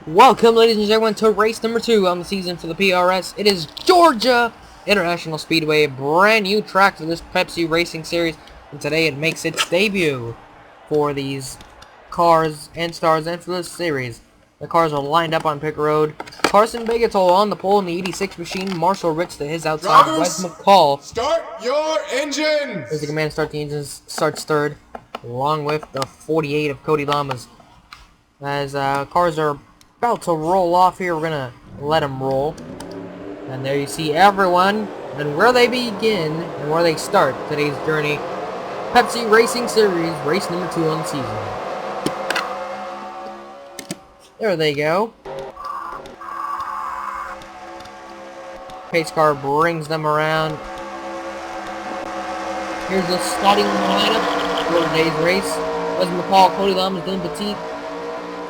Welcome, ladies and gentlemen, to race number 2 on the season for the PRS. It is Georgia International Speedway, a brand new track for this Pepsi racing series, and today it makes its debut for these cars and stars and for this series. The cars are lined up on pit road. Carson Bagatol on the pole in the 86 machine. Marshall Rich to his outside. Drivers, Wes McCall. Start your engines! There's the command to start the engines. Starts third, along with the 48 of Cody Lamas. As cars are about to roll off here, we're gonna let them roll. And there you see everyone and where they begin and where they start today's journey. Pepsi Racing Series, race number 2 on the season. There they go. Pace car brings them around. Here's the starting lineup for today's race. Wes McCall, Cody Lamas, Dylan Petit.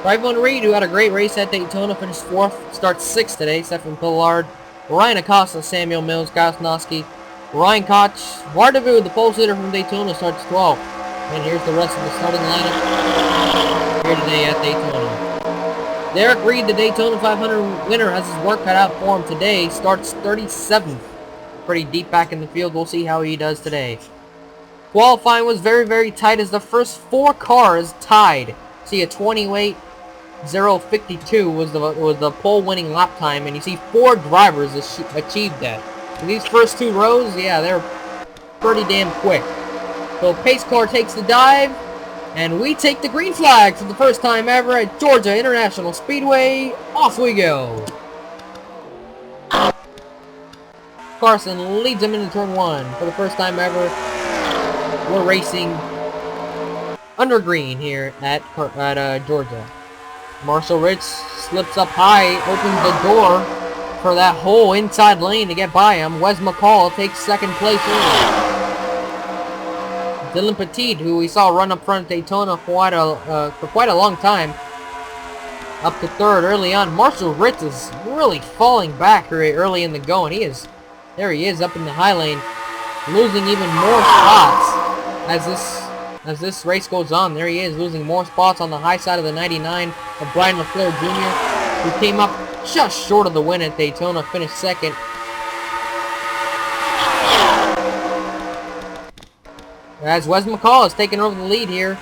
Rivon Reed, who had a great race at Daytona, finished 4th, starts 6th today. Stefan Pillard, Ryan Acosta, Samuel Mills, Kosnowski, Ryan Koch, Vardavu, the pole sitter from Daytona, starts 12th. And here's the rest of the starting lineup here today at Daytona. Derek Reed, the Daytona 500 winner, has his work cut out for him today, starts 37th. Pretty deep back in the field. We'll see how he does today. Qualifying was very, very tight as the first 4 cars tied. See, a 28 0:52 was the pole winning lap time, and you see 4 drivers achieved that. And these first 2 rows, yeah, they're pretty damn quick. So pace car takes the dive, and we take the green flag for the first time ever at Georgia International Speedway. Off we go. Carson leads him into turn 1 for the first time ever. We're racing under green here at Georgia. Marshall Rich slips up high, opens the door for that whole inside lane to get by him. Wes McCall takes second place early. Dylan Petit, who we saw run up front at Daytona for quite a long time, up to third early on. Marshall Rich is really falling back early in the going. There he is up in the high lane, losing even more spots as this race goes on. There he is, losing more spots on the high side of the 99 of Brian LaFleur Jr., who came up just short of the win at Daytona, finished second. As Wes McCall is taking over the lead here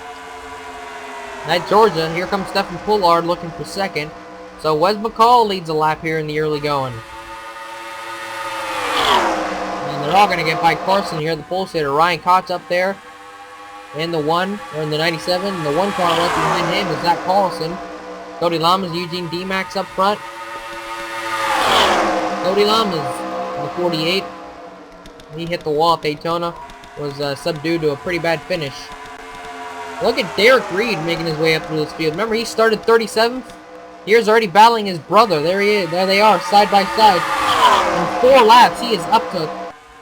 at Georgia. Here comes Stefan Pillard looking for second. So Wes McCall leads a lap here in the early going. And they're all going to get by Carson here, the pole sitter. Ryan Koch up there in the 1, or in the 97. And the 1 car left behind him is Zach Carlson. Cody Lamas, Eugene D-Max up front. Cody Lamas, the 48. He hit the wall at Daytona. Was subdued to a pretty bad finish. Look at Derek Reed making his way up through this field. Remember, he started 37th? Here's already battling his brother. There he is. There they are, side by side. In 4 laps, he is up to,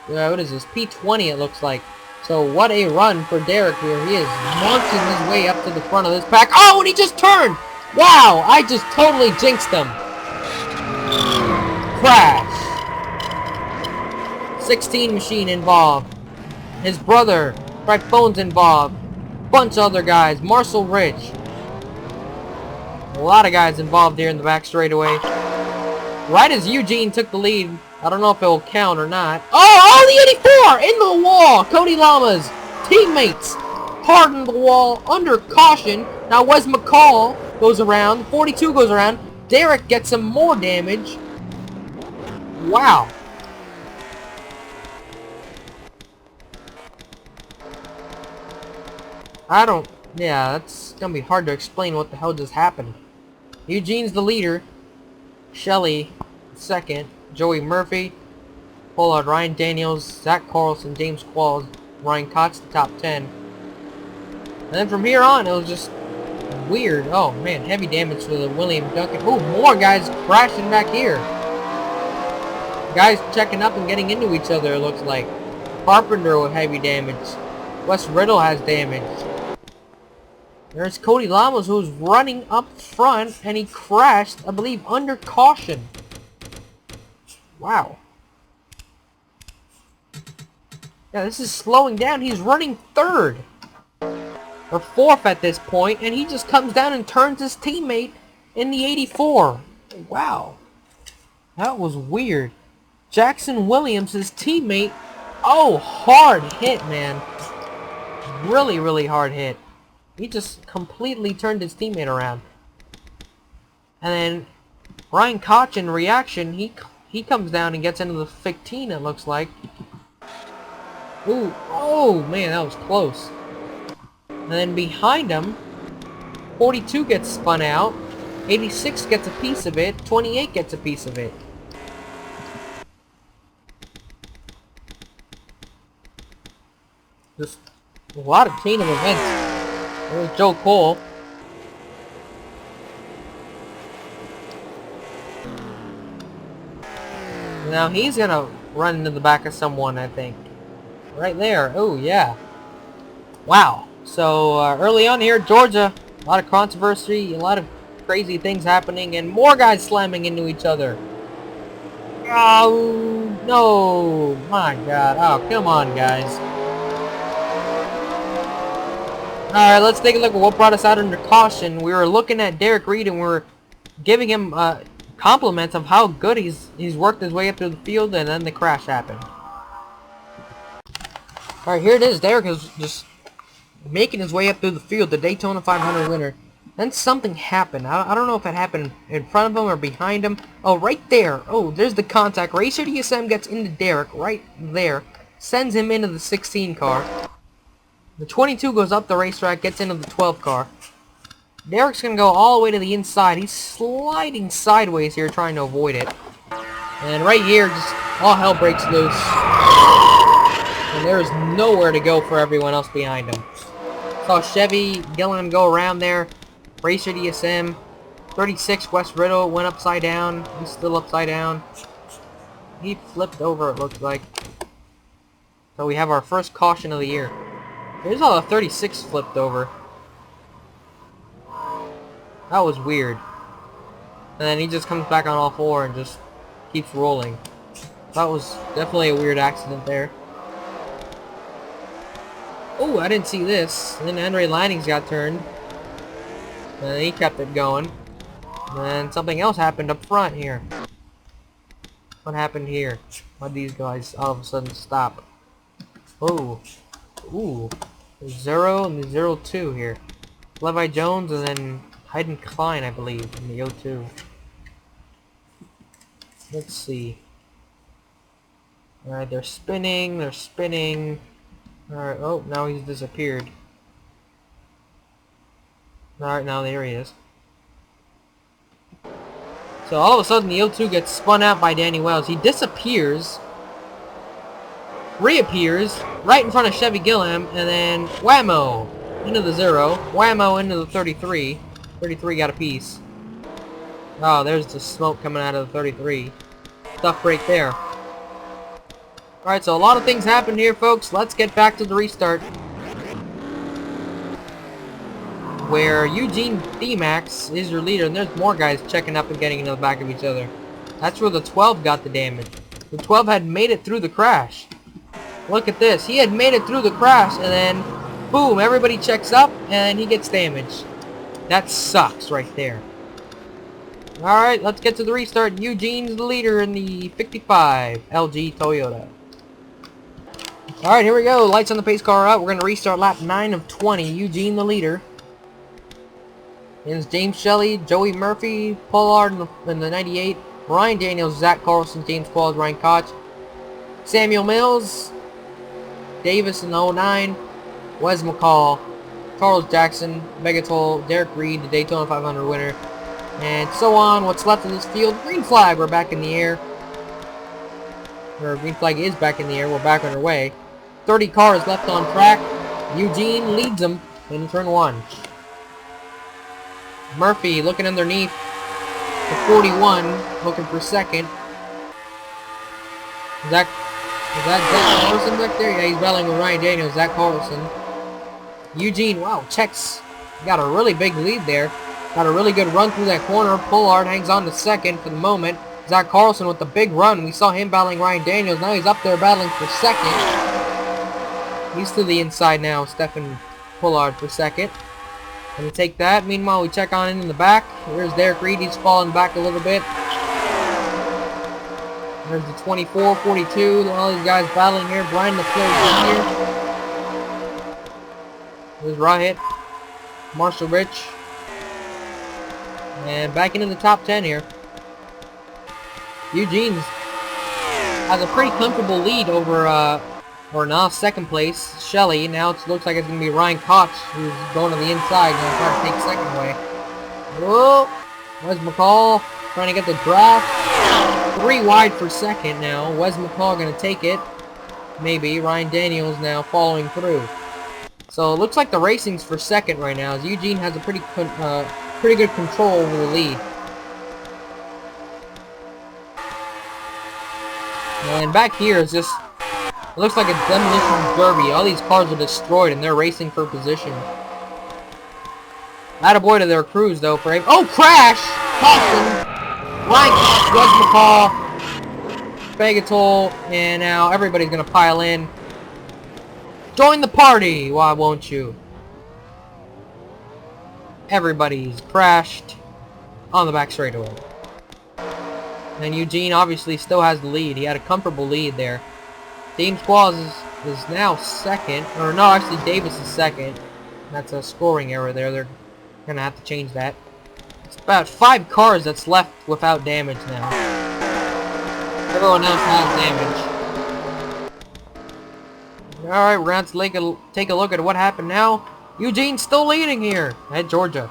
what is this, P20 it looks like. So what a run for Derek here. He is marching his way up to the front of this pack. Oh, and he just turned! Wow, I just totally jinxed him. Crash. 16 machine involved. His brother, Frank Bones involved. Bunch of other guys. Marshall Rich. A lot of guys involved here in the back straightaway. Right as Eugene took the lead. I don't know if it will count or not. Oh, the 84! Into the wall! Cody Lamas, teammates, hardened the wall under caution. Now Wes McCall goes around. 42 goes around. Derek gets some more damage. Wow. Yeah, that's gonna be hard to explain what the hell just happened. Eugene's the leader. Shelley, second. Joey Murphy, Pollard, Ryan Daniels, Zach Carlson, James Qualls, Ryan Koch, the top 10. And then from here on, it was just weird. Oh, man, heavy damage to the William Duncan. Oh, more guys crashing back here. Guys checking up and getting into each other, it looks like. Carpenter with heavy damage. Wes Riddle has damage. There's Cody Lamas, who's running up front, and he crashed, I believe, under caution. Wow. Yeah, this is slowing down. He's running 3rd. Or 4th at this point, and he just comes down and turns his teammate in the 84. Wow. That was weird. Jackson Williams, his teammate. Oh, hard hit, man. Really, really hard hit. He just completely turned his teammate around. And then Ryan Koch, in reaction, he comes down and gets into the 15, it looks like. Ooh, oh man, that was close. And then behind him, 42 gets spun out, 86 gets a piece of it, 28 gets a piece of it. Just a lot of chain of events. There's Joe Cole. Now he's gonna run into the back of someone, I think. Right there. Oh, yeah. Wow. So, early on here, Georgia, a lot of controversy, a lot of crazy things happening, and more guys slamming into each other. Oh, no. My God. Oh, come on, guys. Alright, let's take a look at what brought us out under caution. We were looking at Derek Reed, and we were giving him compliments of how good he's worked his way up through the field, and then the crash happened. Alright, here it is. Derek is just making his way up through the field, the Daytona 500 winner. Then something happened. I don't know if it happened in front of him or behind him. Oh, right there. Oh, there's the contact. Racer DSM gets into Derek right there. Sends him into the 16 car. The 22 goes up the racetrack, gets into the 12 car. Derek's going to go all the way to the inside. He's sliding sideways here, trying to avoid it. And right here, just all hell breaks loose. And there is nowhere to go for everyone else behind him. Saw Chevy Gilliam go around there. Racer DSM. 36 West Riddle went upside down. He's still upside down. He flipped over, it looks like. So we have our first caution of the year. Here's all the 36 flipped over. That was weird. And then he just comes back on all four and just keeps rolling. That was definitely a weird accident there. Oh, I didn't see this. And then Andre Lannings got turned. And he kept it going. And then something else happened up front here. What happened here? Why'd these guys all of a sudden stop? Oh. Ooh. The 0 and the 0-2 here. Levi Jones and then Hayden Klein, I believe, in the 0-2. Let's see. Alright, they're spinning, they're spinning. Alright, oh, now he's disappeared. Alright, now there he is. So all of a sudden the 0-2 gets spun out by Danny Wells. He disappears. Reappears right in front of Chevy Gilliam, and then whammo into the 0, whammo into the 33. 33 got a piece. Oh, there's the smoke coming out of the 33. Stuff right there. Alright, so a lot of things happened here, folks. Let's get back to the restart. Where Eugene D-Max is your leader, and there's more guys checking up and getting into the back of each other. That's where the 12 got the damage. The 12 had made it through the crash. Look at this. He had made it through the crash, and then, boom, everybody checks up, and he gets damaged. That sucks right there. Alright, let's get to the restart. Eugene's the leader in the 55 LG Toyota. Alright, here we go. Lights on the pace car out. We're going to restart lap 9 of 20. Eugene the leader. It's James Shelley, Joey Murphy, Pollard in the 98, Ryan Daniels, Zach Carlson, James Qualls, Ryan Koch, Samuel Mills, Davis in the 09, Wes McCall, Charles Jackson, Megatol, Derek Reed, the Daytona 500 winner, and so on. What's left of this field? Green flag, we're back in the air. Or green flag is back in the air, we're back on our way. 30 cars left on track. Eugene leads them in turn 1. Murphy looking underneath the 41, looking for second. Is that Zach Carlson back there? Yeah, he's battling with Ryan Daniels, Zach Carlson. Eugene, wow, checks. Got a really big lead there. Got a really good run through that corner. Pollard hangs on to second for the moment. Zach Carlson with the big run. We saw him battling Ryan Daniels. Now he's up there battling for second. He's to the inside now. Stephen Pollard for second. Gonna take that. Meanwhile, we check on in the back. There's Derek Reed. He's falling back a little bit. There's the 24, 42. All these guys battling here. Brian LaFleur here. There's Rahit. Marshall Rich. And back into the top 10 here. Eugene has a pretty comfortable lead over, or now second place, Shelley. Now it looks like it's going to be Ryan Koch who's going to the inside and trying to take second away. Whoa! Wes McCall trying to get the draft. 3 wide for second now. Wes McCall going to take it. Maybe. Ryan Daniels now following through. So it looks like the racing's for second right now, as Eugene has a pretty good control over the lead. And back here is just, it looks like a demolition derby. All these cars are destroyed and they're racing for position. Attaboy to their crews though. Oh, crash! Caution! Ryan Koch, Wes McCall, Bagatol, and now everybody's gonna pile in. Join the party! Why won't you? Everybody's crashed on the back straightaway. And Eugene obviously still has the lead. He had a comfortable lead there. James Qualls is now second. Or no, actually Davis is second. That's a scoring error there. They're going to have to change that. It's about 5 cars that's left without damage now. Everyone else has damage. Alright, we're going to have to take a look at what happened now. Eugene's still leading here at Georgia.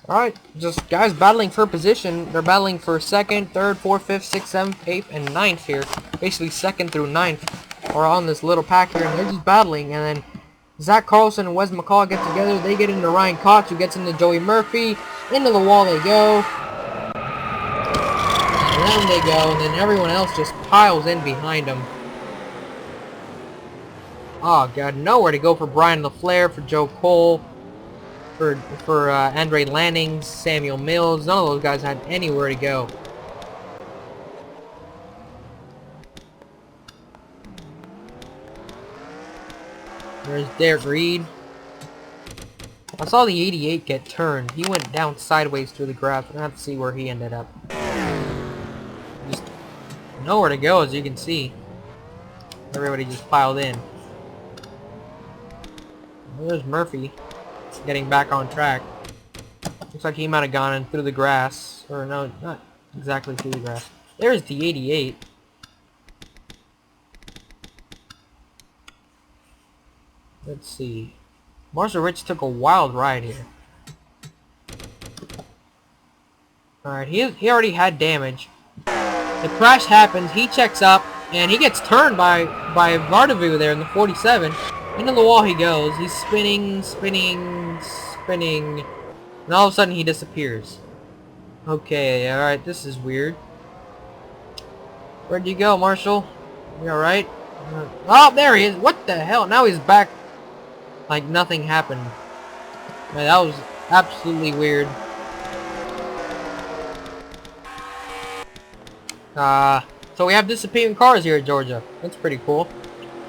Alright, just guys battling for position. They're battling for second, third, fourth, fifth, sixth, seventh, eighth, and ninth here. Basically second through ninth are on this little pack here, and they're just battling. And then Zach Carlson and Wes McCall get together. They get into Ryan Koch, who gets into Joey Murphy. Into the wall they go. Around they go, and then everyone else just piles in behind them. Oh god, nowhere to go for Brian LaFleur, for Joe Cole, for Andre Lannings, Samuel Mills. None of those guys had anywhere to go. There's Derek Reed. I saw the 88 get turned. He went down sideways through the grass. I have to see where he ended up. Just nowhere to go, as you can see. Everybody just piled in. There's Murphy getting back on track. Looks like he might have gone in through the grass. Or no, not exactly through the grass. There's the 88. Let's see. Marshall Rich took a wild ride here. Alright, he already had damage. The crash happens, he checks up, and he gets turned by Vardavu there in the 47. Into the wall he goes. He's spinning, spinning, spinning, and all of a sudden he disappears. Okay, alright, this is weird. Where'd you go, Marshall? You alright? Oh, there he is! What the hell? Now he's back like nothing happened. Man, that was absolutely weird. So we have disappearing cars here at Georgia. That's pretty cool.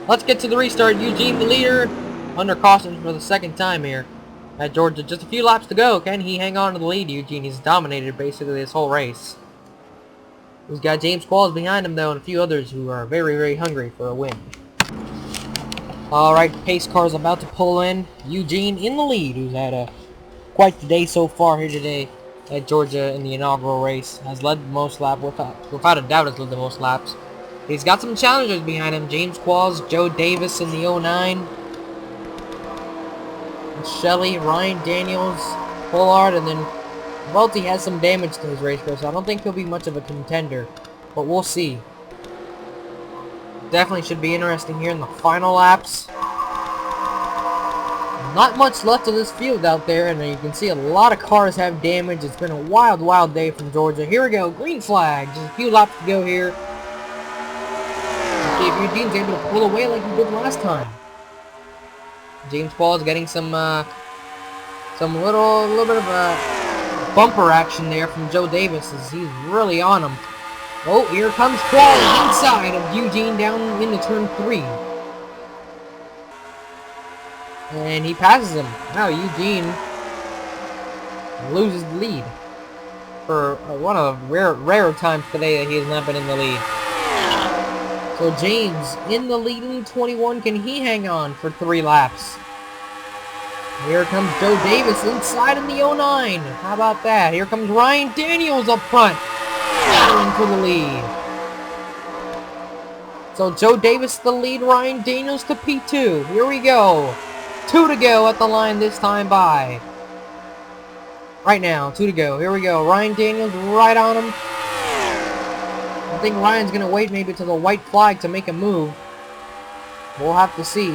Let's get to the restart. Eugene, the leader, under caution for the second time here at Georgia. Just a few laps to go. Can he hang on to the lead, Eugene? He's dominated basically this whole race. He's got James Qualls behind him, though, and a few others who are very, very hungry for a win. Alright, pace car's about to pull in. Eugene in the lead, who's had quite the day so far here today at Georgia in the inaugural race. Has led the most laps, without a doubt has led the most laps. He's got some challengers behind him. James Qualls, Joe Davis in the 09. Shelley, Ryan Daniels, Pollard, and then Welty has some damage to his race car, so I don't think he'll be much of a contender. But we'll see. Definitely should be interesting here in the final laps. Not much left of this field out there, and you can see a lot of cars have damage. It's been a wild, wild day from Georgia. Here we go, green flag. Just a few laps to go here. See if Eugene's able to pull away like he did last time. James Qualls getting some little bit of bumper action there from Joe Davis as he's really on him. Oh, here comes Qualls inside of Eugene down into turn 3. And he passes him. Now Eugene loses the lead. For one of the rare times today that he has not been in the lead. So James in the lead in 21. Can he hang on for 3 laps? Here comes Joe Davis inside in the 09. How about that? Here comes Ryan Daniels up front. Battling for the lead. So Joe Davis the lead, Ryan Daniels to P2. Here we go. 2 to go at the line this time by. Right now, 2 to go. Here we go. Ryan Daniels right on him. I think Ryan's going to wait maybe to the white flag to make a move. We'll have to see.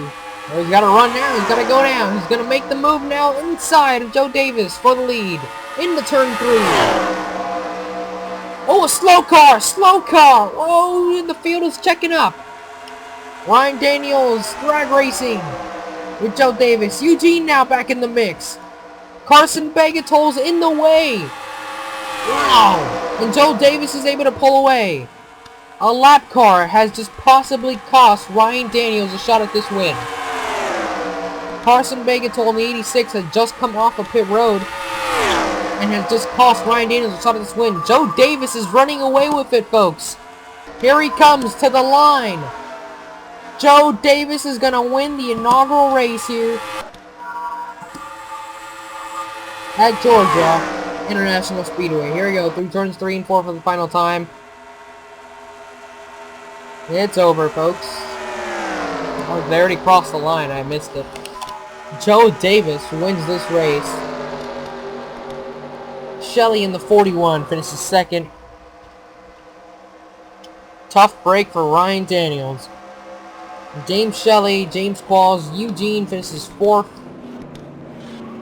Oh, he's got to run now. He's got to go down. He's going to make the move now inside of Joe Davis for the lead. Into turn 3. Oh, a slow car. Slow car. Oh, the field is checking up. Ryan Daniels drag racing with Joe Davis. Eugene now back in the mix. Carson Bagatol's in the way. Wow. And Joe Davis is able to pull away. A lap car has just possibly cost Ryan Daniels a shot at this win. Carson Bagatol in the 86 has just come off of pit road and has just cost Ryan Daniels a shot at this win. Joe Davis is running away with it, folks. Here he comes to the line. Joe Davis is going to win the inaugural race here at Georgia International Speedway. Here we go, through turns 3 and 4 for the final time. It's over, folks. Oh, they already crossed the line. I missed it. Joe Davis wins this race. Shelley in the 41 finishes second. Tough break for Ryan Daniels. James Shelley, James Qualls, Eugene finishes 4th.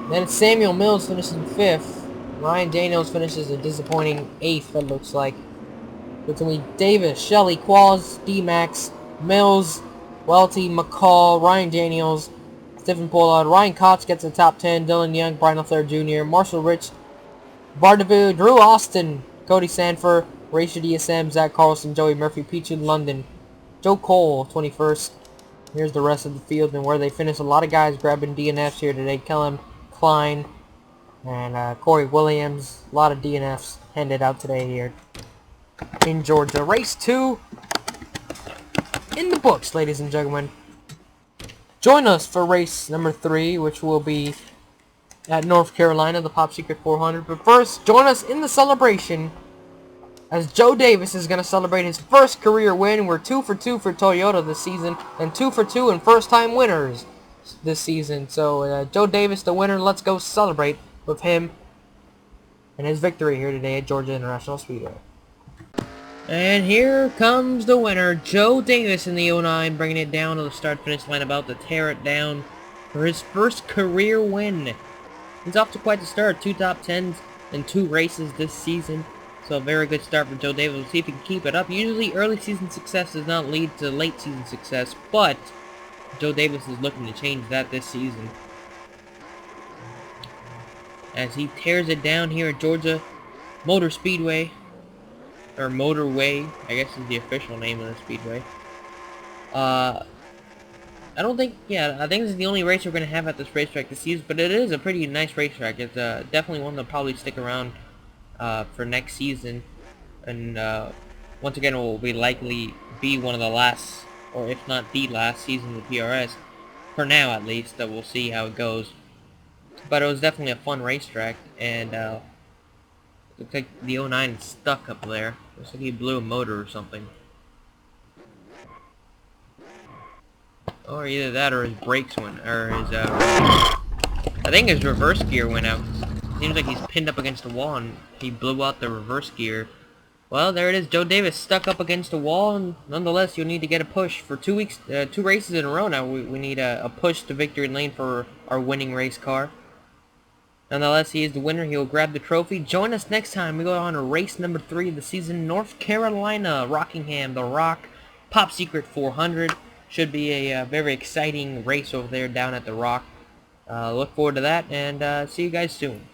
Then Samuel Mills finishes 5th. Ryan Daniels finishes a disappointing 8th, it looks like. Between Davis, Shelley, Qualls, D-Max, Mills, Welty, McCall, Ryan Daniels, Stephen Pollard, Ryan Cox gets the top 10, Dylan Young, Brian LaFleur Jr., Marshall Rich, Bardavu, Drew Austin, Cody Sanford, Rachel DSM, Zach Carlson, Joey Murphy, Peach London, Joe Cole, 21st. Here's the rest of the field and where they finish. A lot of guys grabbing DNFs here today. Kellum Klein and Corey Williams. A lot of DNFs handed out today here in Georgia. Race 2 in the books, ladies and gentlemen. Join us for race number 3, which will be at North Carolina, the Pop Secret 400. But first, join us in the celebration as Joe Davis is going to celebrate his first career win. We're 2 for 2 for Toyota this season, and 2 for 2 in first-time winners this season. So, Joe Davis, the winner, let's go celebrate with him and his victory here today at Georgia International Speedway. And here comes the winner, Joe Davis in the 09, bringing it down to the start-finish line, about to tear it down for his first career win. He's off to quite the start, 2 top 10s in 2 races this season. So a very good start for Joe Davis. We'll see if he can keep it up. Usually early season success does not lead to late season success, but Joe Davis is looking to change that this season, as he tears it down here at Georgia Motor Speedway, or Motorway, I guess is the official name of the speedway. I think this is the only race we're going to have at this racetrack this season, but it is a pretty nice racetrack. It's definitely one that'll probably stick around for next season, and once again it will likely be one of the last, or if not the last season of PRS, for now at least. We'll see how it goes, but it was definitely a fun racetrack. And looks like the 09 is stuck up there. Looks like he blew a motor or something, or either that or his brakes went, or his I think his reverse gear went out. Seems like he's pinned up against the wall and he blew out the reverse gear. Well, there it is. Joe Davis stuck up against the wall, and nonetheless, you'll need to get a push for 2 weeks, 2 races in a row now. We need a push to victory lane for our winning race car. Nonetheless, he is the winner. He'll grab the trophy. Join us next time. We go on to race number 3 of the season, North Carolina, Rockingham, the Rock Pop Secret 400. Should be a very exciting race over there down at the Rock. Look forward to that, and see you guys soon.